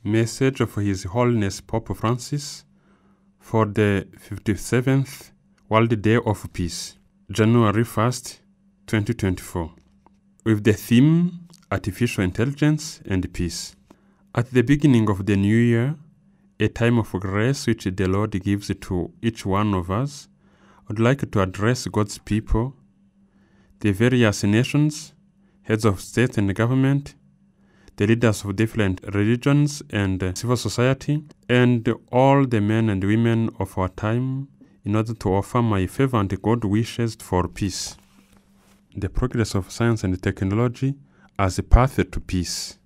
Message of His Holiness Pope Francis for the 57th World Day of Peace, January 1st, 2024, with the theme Artificial Intelligence and Peace. At the beginning of the new year, a time of grace which the Lord gives to each one of us, I would like to address God's people, the various nations, heads of state and government, the leaders of different religions and civil society, and all the men and women of our time, in order to offer my fervent good wishes for peace. The progress of science and technology as a path to peace.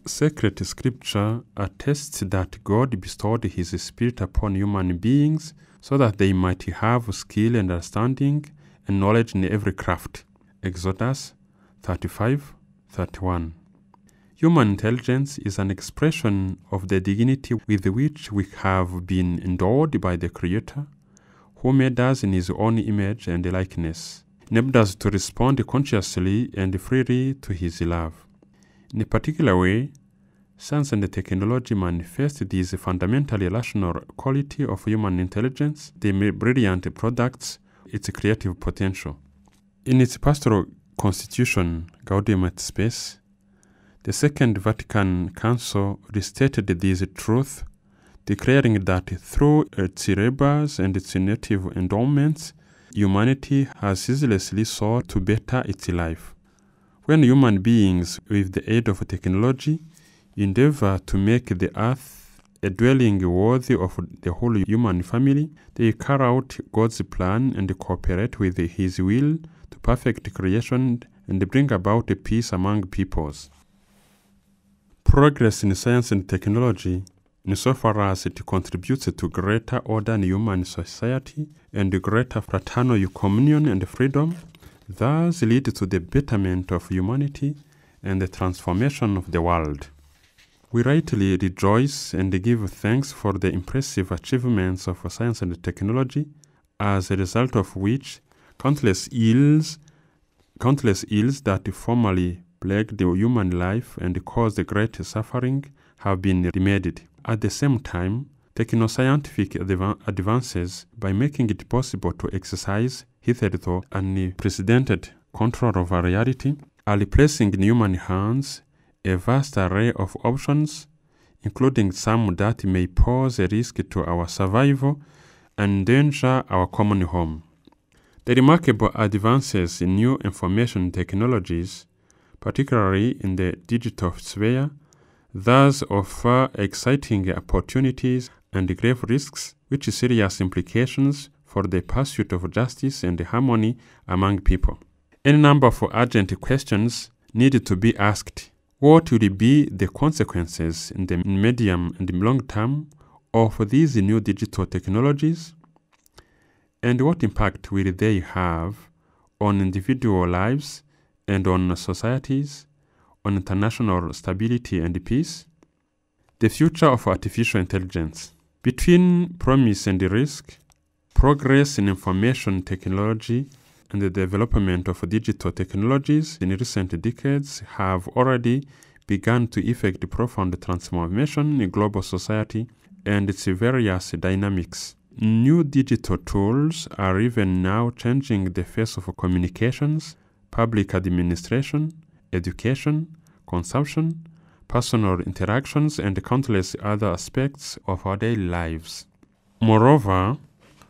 Sacred Scripture attests that God bestowed His Spirit upon human beings so that they might have skill and understanding and knowledge in every craft. Exodus 35:31. Human intelligence is an expression of the dignity with which we have been endowed by the Creator, who made us in His own image and likeness, enabled us to respond consciously and freely to His love. In a particular way, science and technology manifest this fundamentally rational quality of human intelligence, the brilliant products, its creative potential. In its pastoral constitution, Gaudium et Spes, the Second Vatican Council restated this truth, declaring that through its labors and its native endowments, humanity has ceaselessly sought to better its life. When human beings, with the aid of technology, endeavor to make the earth a dwelling worthy of the whole human family, they carry out God's plan and cooperate with His will to perfect creation and bring about a peace among peoples. Progress in science and technology, insofar as it contributes to greater order in human society and greater fraternal communion and freedom, thus lead to the betterment of humanity and the transformation of the world. We rightly rejoice and give thanks for the impressive achievements of science and technology, as a result of which countless ills that formerly plagued the human life and caused great suffering have been remedied. At the same time, technoscientific advances, by making it possible to exercise hitherto unprecedented control over reality, are placing in human hands a vast array of options, including some that may pose a risk to our survival and endanger our common home. The remarkable advances in new information technologies, particularly in the digital sphere, thus offer exciting opportunities and grave risks, with serious implications for the pursuit of justice and harmony among people. Any number of urgent questions need to be asked. What will be the consequences in the medium and long term of these new digital technologies? And what impact will they have on individual lives and on societies, on international stability and peace? The future of artificial intelligence. Between promise and risk, progress in information technology and the development of digital technologies in recent decades have already begun to effect profound transformation in global society and its various dynamics. New digital tools are even now changing the face of communications, public administration, education, consumption, personal interactions, and countless other aspects of our daily lives. Moreover,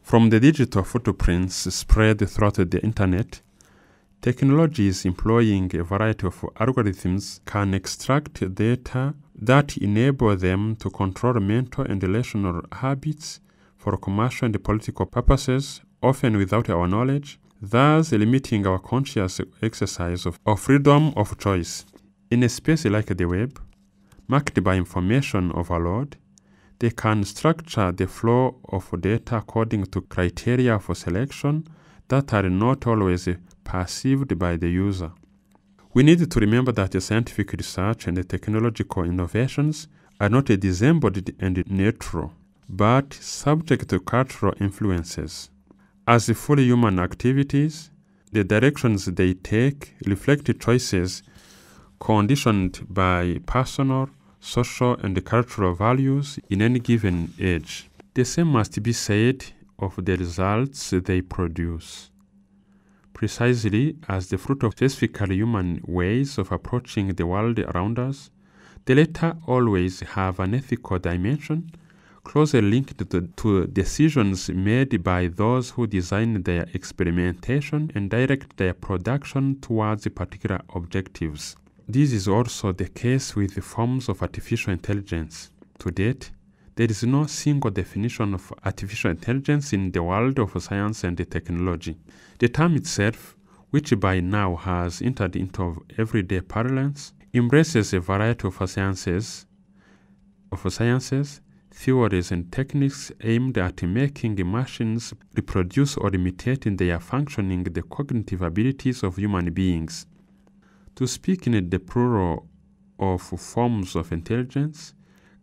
from the digital footprints spread throughout the internet, technologies employing a variety of algorithms can extract data that enable them to control mental and relational habits for commercial and political purposes, often without our knowledge, thus limiting our conscious exercise of freedom of choice. In a space like the web, marked by information overload, they can structure the flow of data according to criteria for selection that are not always perceived by the user. We need to remember that scientific research and technological innovations are not disembodied and neutral, but subject to cultural influences. As fully human activities, the directions they take reflect choices conditioned by personal, social and cultural values in any given age. The same must be said of the results they produce. Precisely as the fruit of specifically human ways of approaching the world around us, the latter always have an ethical dimension, closely linked to decisions made by those who design their experimentation and direct their production towards particular objectives. This is also the case with the forms of artificial intelligence. To date, there is no single definition of artificial intelligence in the world of science and technology. The term itself, which by now has entered into everyday parlance, embraces a variety of sciences, theories and techniques aimed at making machines reproduce or imitate in their functioning the cognitive abilities of human beings. To speak in the plural of forms of intelligence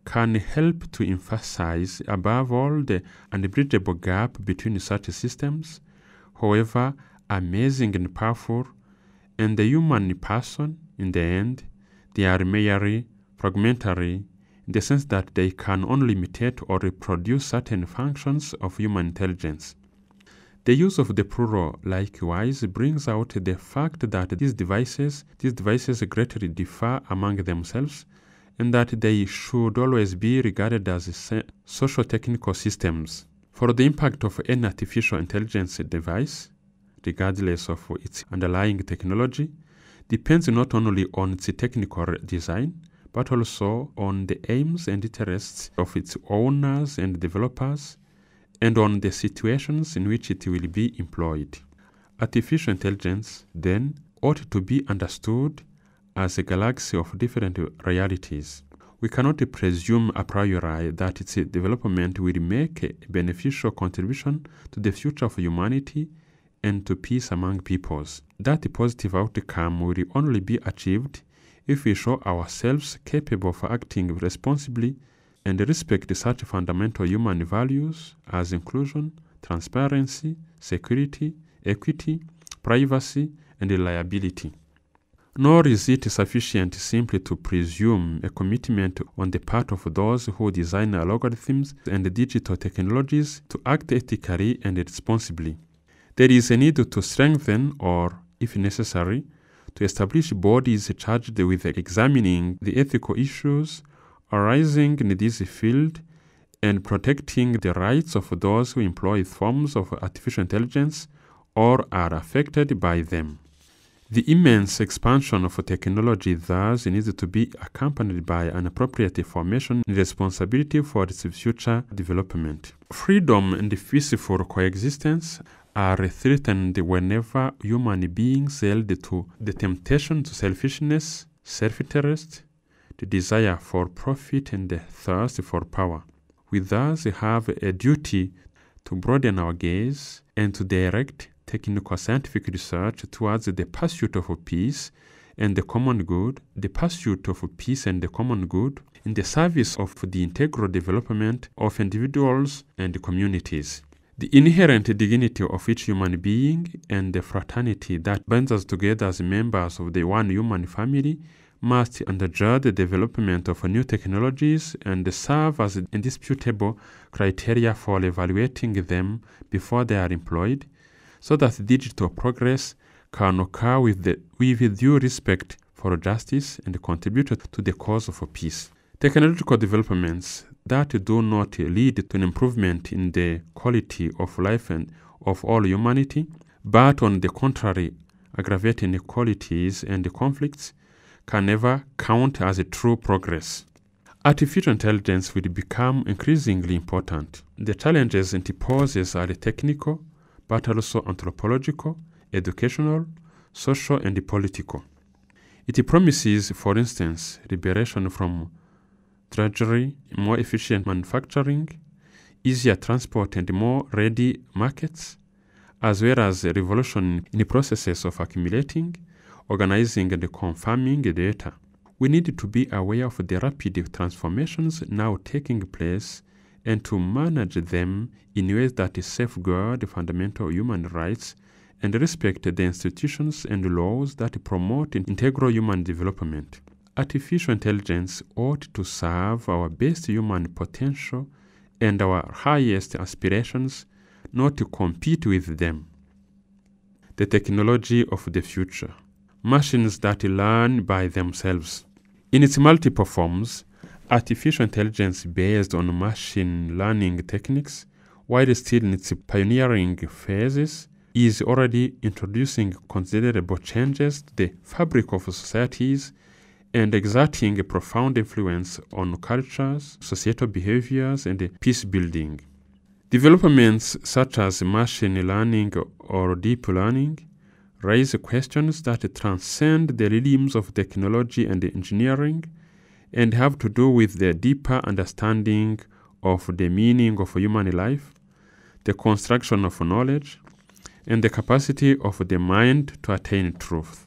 can help to emphasize above all the unbridgeable gap between such systems, however amazing and powerful, and the human person. In the end, they are merely fragmentary in the sense that they can only imitate or reproduce certain functions of human intelligence. The use of the plural likewise brings out the fact that these devices greatly differ among themselves, and that they should always be regarded as socio-technical systems. For the impact of any artificial intelligence device, regardless of its underlying technology, depends not only on its technical design, but also on the aims and interests of its owners and developers, and on the situations in which it will be employed. Artificial intelligence, then, ought to be understood as a galaxy of different realities. We cannot presume a priori that its development will make a beneficial contribution to the future of humanity and to peace among peoples. That positive outcome will only be achieved if we show ourselves capable of acting responsibly and respect such fundamental human values as inclusion, transparency, security, equity, privacy, and reliability. Nor is it sufficient simply to presume a commitment on the part of those who design algorithms and digital technologies to act ethically and responsibly. There is a need to strengthen or, if necessary, to establish bodies charged with examining the ethical issues arising in this field and protecting the rights of those who employ forms of artificial intelligence or are affected by them. The immense expansion of technology thus needs to be accompanied by an appropriate formation and responsibility for its future development. Freedom and peaceful coexistence are threatened whenever human beings yield to the temptation to selfishness, self-interest, the desire for profit, and the thirst for power. We thus have a duty to broaden our gaze and to direct technical scientific research towards the pursuit of peace and the common good, in the service of the integral development of individuals and communities. The inherent dignity of each human being and the fraternity that binds us together as members of the one human family must undergird the development of new technologies and serve as indisputable criteria for evaluating them before they are employed, so that digital progress can occur with due respect for justice and contribute to the cause of peace. Technological developments that do not lead to an improvement in the quality of life and of all humanity, but on the contrary aggravate inequalities and conflicts, can never count as a true progress. Artificial intelligence will become increasingly important. The challenges it poses are technical, but also anthropological, educational, social, and political. It promises, for instance, liberation from drudgery, more efficient manufacturing, easier transport, and more ready markets, as well as a revolution in the processes of accumulating, organizing, and confirming data. We need to be aware of the rapid transformations now taking place and to manage them in ways that safeguard fundamental human rights and respect the institutions and laws that promote integral human development. artificial intelligence ought to serve our best human potential and our highest aspirations, not to compete with them. The technology of the future. Machines that learn by themselves. In its multiple forms, artificial intelligence based on machine learning techniques, while still in its pioneering phases, is already introducing considerable changes to the fabric of societies and exerting a profound influence on cultures, societal behaviors, and peace building. Developments such as machine learning or deep learning raise questions that transcend the realms of technology and engineering and have to do with the deeper understanding of the meaning of human life, the construction of knowledge, and the capacity of the mind to attain truth.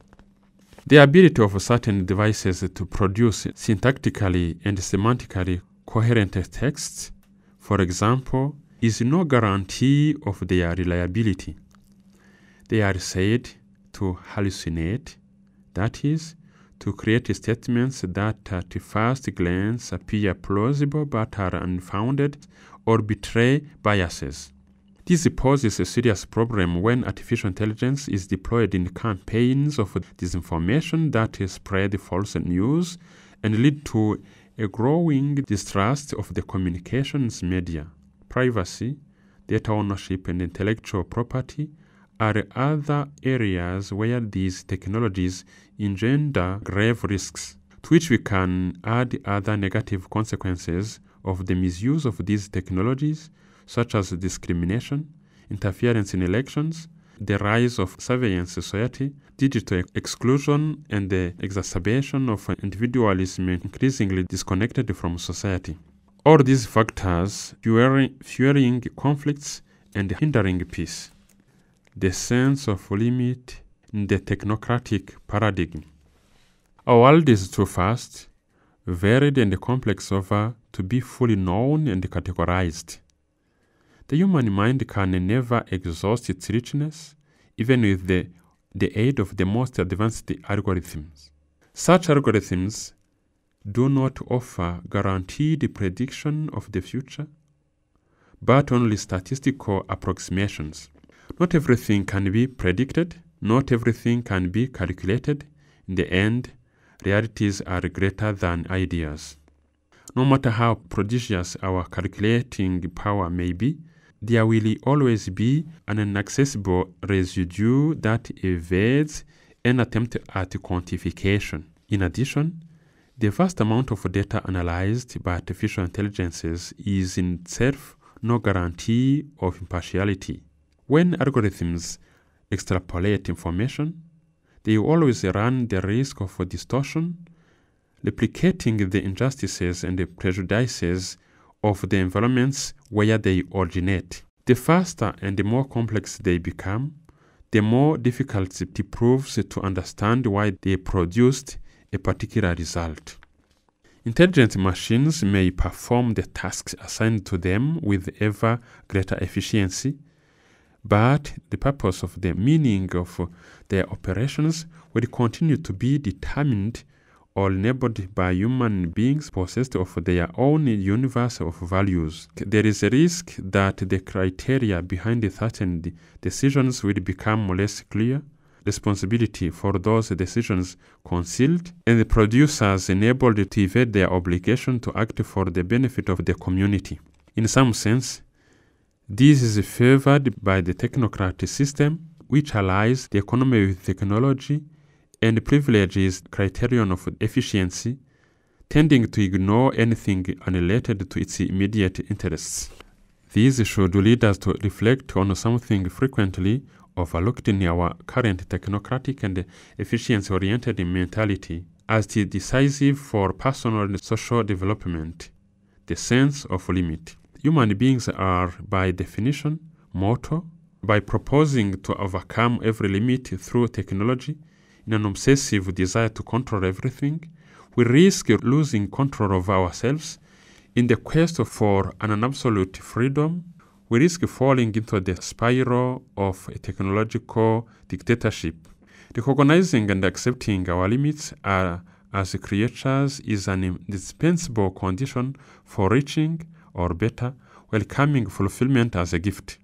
The ability of certain devices to produce syntactically and semantically coherent texts, for example, is no guarantee of their reliability. They are said to hallucinate, that is, to create statements that at first glance appear plausible but are unfounded or betray biases. This poses a serious problem when artificial intelligence is deployed in campaigns of disinformation that spread false news and lead to a growing distrust of the communications media. Privacy, data ownership, and intellectual property are other areas where these technologies engender grave risks, to which we can add other negative consequences of the misuse of these technologies, such as discrimination, interference in elections, the rise of surveillance society, digital exclusion, and the exacerbation of individualism increasingly disconnected from society. All these factors fueling conflicts and hindering peace. The sense of limit in the technocratic paradigm. Our world is too vast, varied, and complex over to be fully known and categorized. The human mind can never exhaust its richness, even with the aid of the most advanced algorithms. Such algorithms do not offer guaranteed prediction of the future, but only statistical approximations. Not everything can be predicted, not everything can be calculated. In the end, realities are greater than ideas. No matter how prodigious our calculating power may be, there will always be an inaccessible residue that evades an attempt at quantification. In addition, the vast amount of data analyzed by artificial intelligences is in itself no guarantee of impartiality. When algorithms extrapolate information, they always run the risk of distortion, replicating the injustices and the prejudices of the environments where they originate. The faster and the more complex they become, the more difficult it proves to understand why they produced a particular result. Intelligent machines may perform the tasks assigned to them with ever greater efficiency, but the purpose of the meaning of their operations will continue to be determined or enabled by human beings possessed of their own universe of values. There is a risk that the criteria behind certain decisions will become less clear, responsibility for those decisions concealed, and the producers enabled to evade their obligation to act for the benefit of the community. In some sense, this is favored by the technocratic system, which allies the economy with technology and privileges criterion of efficiency, tending to ignore anything unrelated to its immediate interests. These should lead us to reflect on something frequently overlooked in our current technocratic and efficiency-oriented mentality as it is decisive for personal and social development, the sense of limit. Human beings are, by definition, mortal. By proposing to overcome every limit through technology, in an obsessive desire to control everything, we risk losing control of ourselves. In the quest for an absolute freedom, we risk falling into the spiral of a technological dictatorship. Recognizing and accepting our limits are as creatures is an indispensable condition for reaching, or better, welcoming fulfillment as a gift.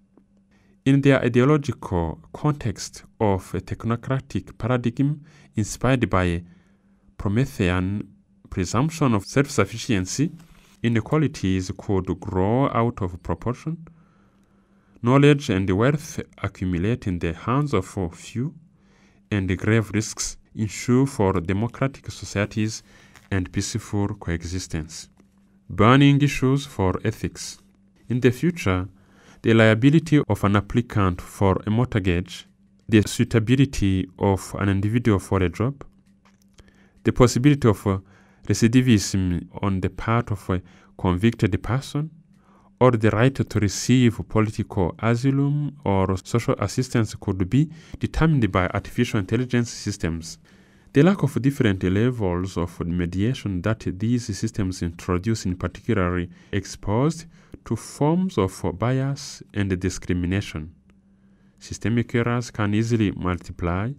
In their ideological context of a technocratic paradigm inspired by a Promethean presumption of self-sufficiency, inequalities could grow out of proportion. Knowledge and wealth accumulate in the hands of few, and grave risks ensue for democratic societies and peaceful coexistence. Burning issues for ethics. In the future, the liability of an applicant for a mortgage, the suitability of an individual for a job, the possibility of recidivism on the part of a convicted person, or the right to receive political asylum or social assistance could be determined by artificial intelligence systems. The lack of different levels of mediation that these systems introduce in particular exposed to forms of bias and discrimination. Systemic errors can easily multiply,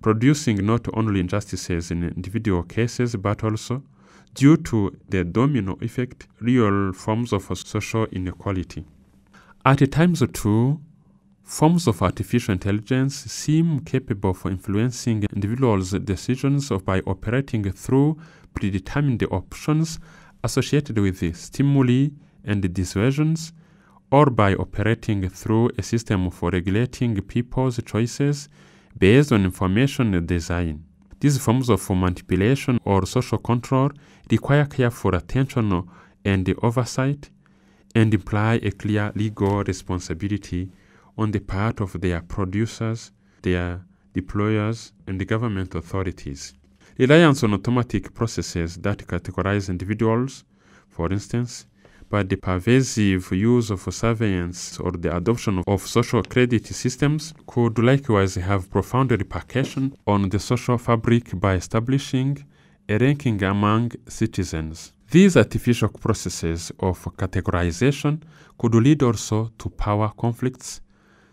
producing not only injustices in individual cases but also, due to the domino effect, real forms of social inequality. At times too, forms of artificial intelligence seem capable of influencing individuals' decisions by operating through predetermined options associated with stimuli and dissuasions, or by operating through a system for regulating people's choices based on information design. These forms of manipulation or social control require careful attention and oversight, and imply a clear legal responsibility on the part of their producers, their deployers, and the government authorities. Reliance on automatic processes that categorize individuals, for instance, by the pervasive use of surveillance or the adoption of social credit systems, could likewise have profound repercussions on the social fabric by establishing a ranking among citizens. These artificial processes of categorization could lead also to power conflicts,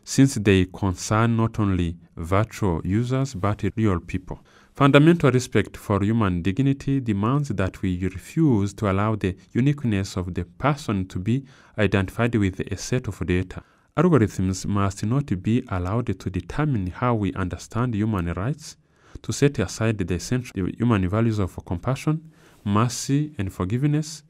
since they concern not only virtual users but real people. Fundamental respect for human dignity demands that we refuse to allow the uniqueness of the person to be identified with a set of data. Algorithms must not be allowed to determine how we understand human rights, to set aside the essential human values of compassion, mercy, and forgiveness,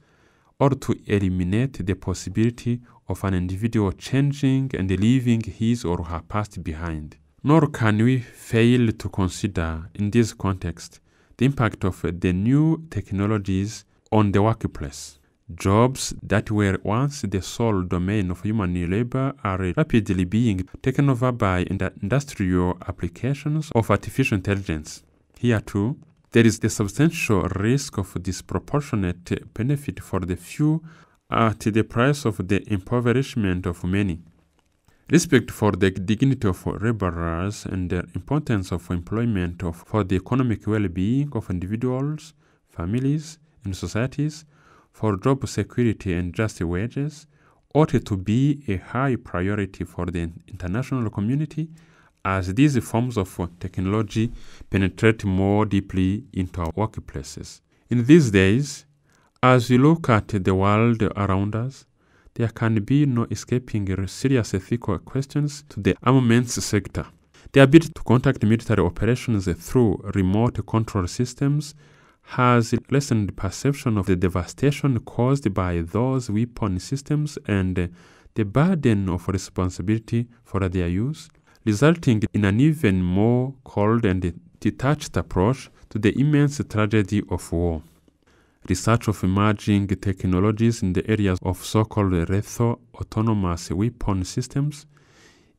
or to eliminate the possibility of an individual changing and leaving his or her past behind. Nor can we fail to consider, in this context, the impact of the new technologies on the workplace. Jobs that were once the sole domain of human labor are rapidly being taken over by industrial applications of artificial intelligence. Here too, there is the substantial risk of disproportionate benefit for the few at the price of the impoverishment of many. Respect for the dignity of laborers and the importance of employment for the economic well-being of individuals, families, and societies, for job security and just wages, ought to be a high priority for the international community as these forms of technology penetrate more deeply into our workplaces. In these days, as we look at the world around us, there can be no escaping serious ethical questions to the armaments sector. The ability to conduct military operations through remote control systems has lessened perception of the devastation caused by those weapon systems and the burden of responsibility for their use, resulting in an even more cold and detached approach to the immense tragedy of war. Research of emerging technologies in the areas of so-called lethal autonomous weapon systems,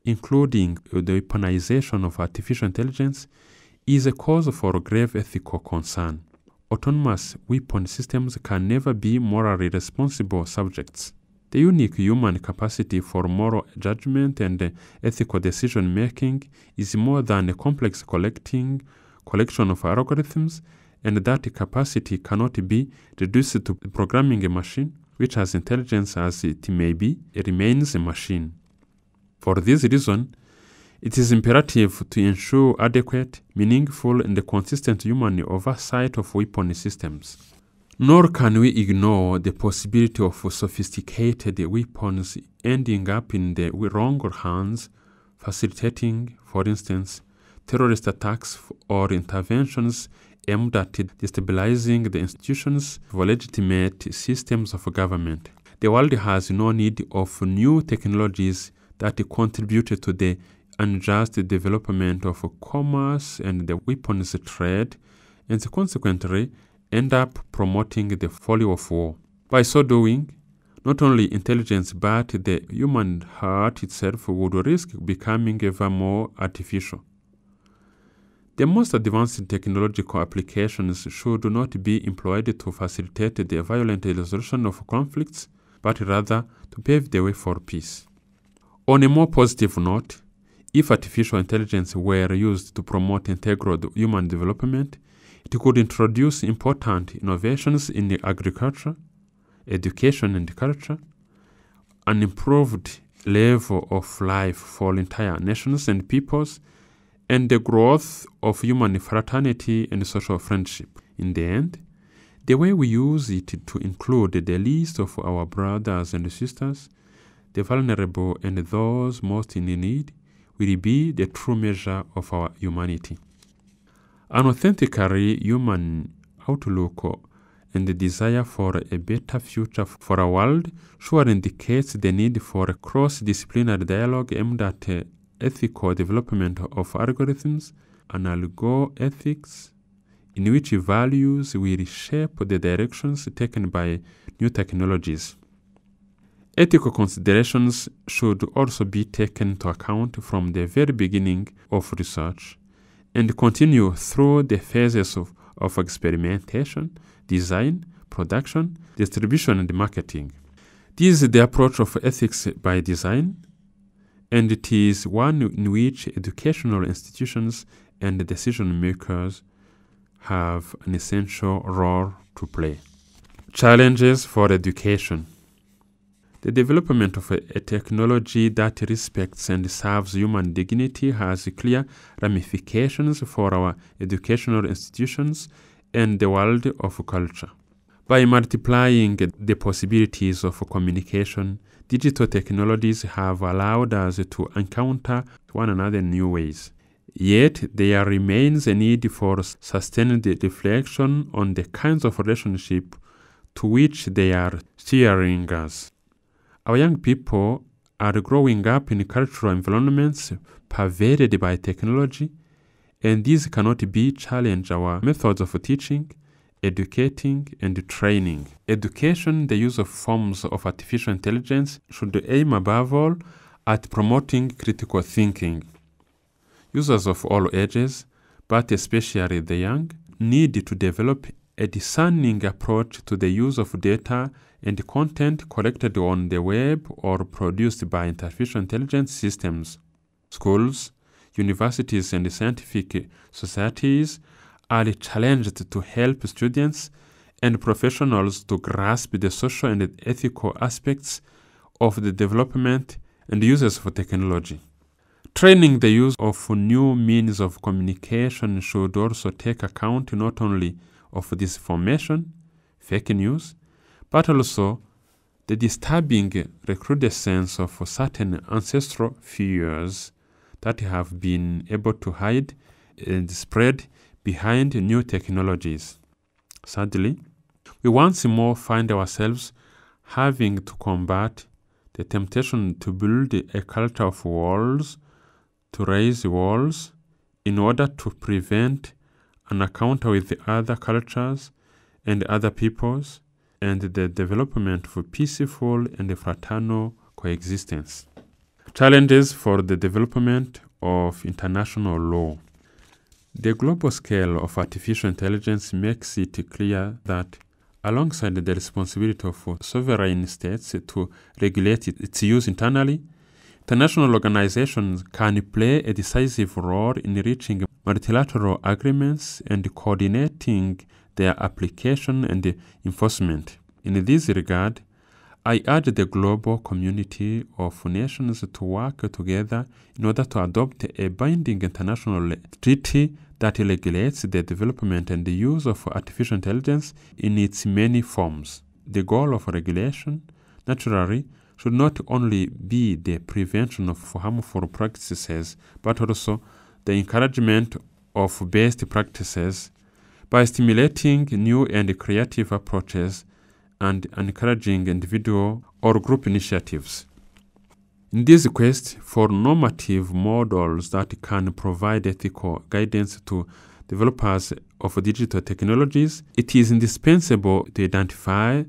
including the weaponization of artificial intelligence, is a cause for grave ethical concern. Autonomous weapon systems can never be morally responsible subjects. The unique human capacity for moral judgment and ethical decision-making is more than a complex collection of algorithms, and that capacity cannot be reduced to programming a machine, which, as intelligent as it may be, remains a machine. For this reason, It is imperative to ensure adequate, meaningful, and consistent human oversight of weapon systems. Nor can we ignore the possibility of sophisticated weapons ending up in the wrong hands, facilitating, for instance, terrorist attacks or interventions aimed at destabilizing the institutions of legitimate systems of government. The world has no need of new technologies that contribute to the unjust development of commerce and the weapons trade, and consequently end up promoting the folly of war. By so doing, not only intelligence but the human heart itself would risk becoming ever more artificial. The most advanced technological applications should not be employed to facilitate the violent resolution of conflicts, but rather to pave the way for peace. On a more positive note, if artificial intelligence were used to promote integral human development, it could introduce important innovations in agriculture, education and culture, an improved level of life for entire nations and peoples, and the growth of human fraternity and social friendship. In the end, the way we use it to include the list of our brothers and sisters, the vulnerable and those most in need, will be the true measure of our humanity. An authentically human outlook and the desire for a better future for our world sure indicates the need for a cross-disciplinary dialogue aimed at ethical development of algorithms and algo-ethics, in which values will shape the directions taken by new technologies. Ethical considerations should also be taken into account from the very beginning of research and continue through the phases of experimentation, design, production, distribution, and marketing. This is the approach of ethics by design, and it is one in which educational institutions and decision makers have an essential role to play. Challenges for education. The development of a technology that respects and serves human dignity has clear ramifications for our educational institutions and the world of culture. By multiplying the possibilities of communication, digital technologies have allowed us to encounter one another in new ways. Yet, there remains a need for sustained reflection on the kinds of relationship to which they are steering us. Our young people are growing up in cultural environments pervaded by technology, and these cannot be challenge our methods of teaching, educating, and training. Education, the use of forms of artificial intelligence, should aim above all at promoting critical thinking. Users of all ages, but especially the young, need to develop a discerning approach to the use of data and content collected on the web or produced by artificial intelligence systems. Schools, universities, and scientific societies are challenged to help students and professionals to grasp the social and ethical aspects of the development and uses of technology. Training the use of new means of communication should also take account not only of disinformation, fake news, but also the disturbing recrudescence of certain ancestral fears that have been able to hide and spread behind new technologies. Sadly, we once more find ourselves having to combat the temptation to build a culture of walls, to raise walls, in order to prevent an encounter with other cultures and other peoples, and the development of peaceful and fraternal coexistence. Challenges for the development of international law. The global scale of artificial intelligence makes it clear that, alongside the responsibility of sovereign states to regulate its use internally, international organizations can play a decisive role in reaching multilateral agreements and coordinating their application and enforcement. In this regard, I urge the global community of nations to work together in order to adopt a binding international treaty that regulates the development and the use of artificial intelligence in its many forms. The goal of regulation, naturally, should not only be the prevention of harmful practices, but also the encouragement of best practices by stimulating new and creative approaches and encouraging individual or group initiatives. In this quest for normative models that can provide ethical guidance to developers of digital technologies, it is indispensable to identify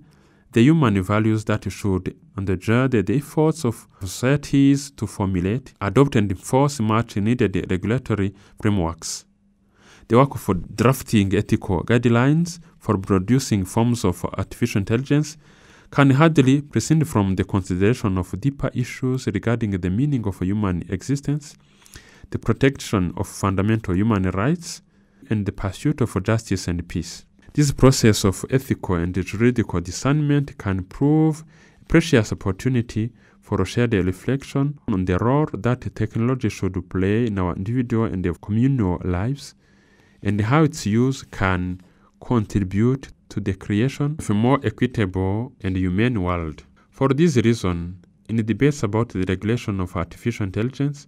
the human values that should undergird the efforts of societies to formulate, adopt, and enforce much needed regulatory frameworks. The work for drafting ethical guidelines for producing forms of artificial intelligence can hardly prescind from the consideration of deeper issues regarding the meaning of human existence, the protection of fundamental human rights, and the pursuit of justice and peace. This process of ethical and juridical discernment can prove a precious opportunity for shared reflection on the role that technology should play in our individual and communal lives, and how its use can contribute to the creation of a more equitable and humane world. For this reason, in the debates about the regulation of artificial intelligence,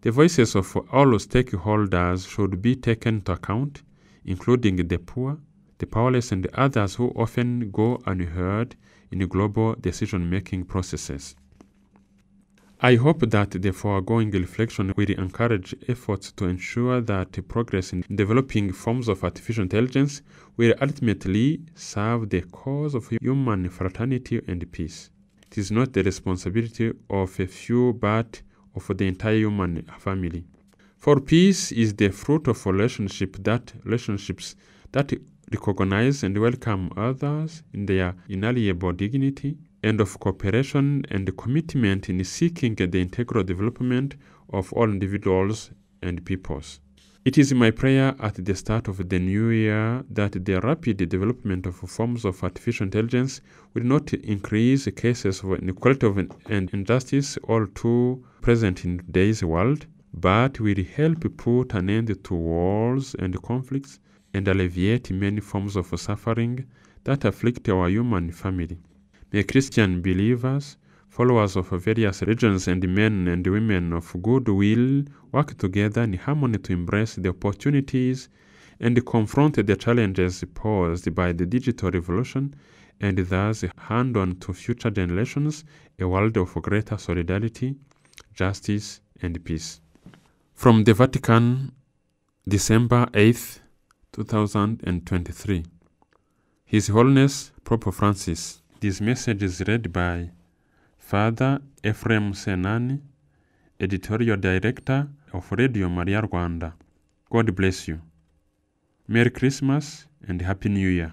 the voices of all stakeholders should be taken into account, including the poor, the powerless, and others who often go unheard in global decision-making processes. I hope that the foregoing reflection will encourage efforts to ensure that progress in developing forms of artificial intelligence will ultimately serve the cause of human fraternity and peace. It is not the responsibility of a few, but of the entire human family. For peace is the fruit of relationships that recognize and welcome others in their inalienable dignity, and of cooperation and commitment in seeking the integral development of all individuals and peoples. It is my prayer at the start of the new year that the rapid development of forms of artificial intelligence will not increase cases of inequality and injustice all too present in today's world, but will help put an end to wars and conflicts and alleviate many forms of suffering that afflict our human family. May Christian believers, followers of various religions, and men and women of good will work together in harmony to embrace the opportunities and confront the challenges posed by the digital revolution, and thus hand on to future generations a world of greater solidarity, justice, and peace. From the Vatican, December 8th, 2023. His Holiness Pope Francis. This message is read by Father Ephraim Senani, Editorial Director of Radio Maria Rwanda. God bless you. Merry Christmas and Happy New Year.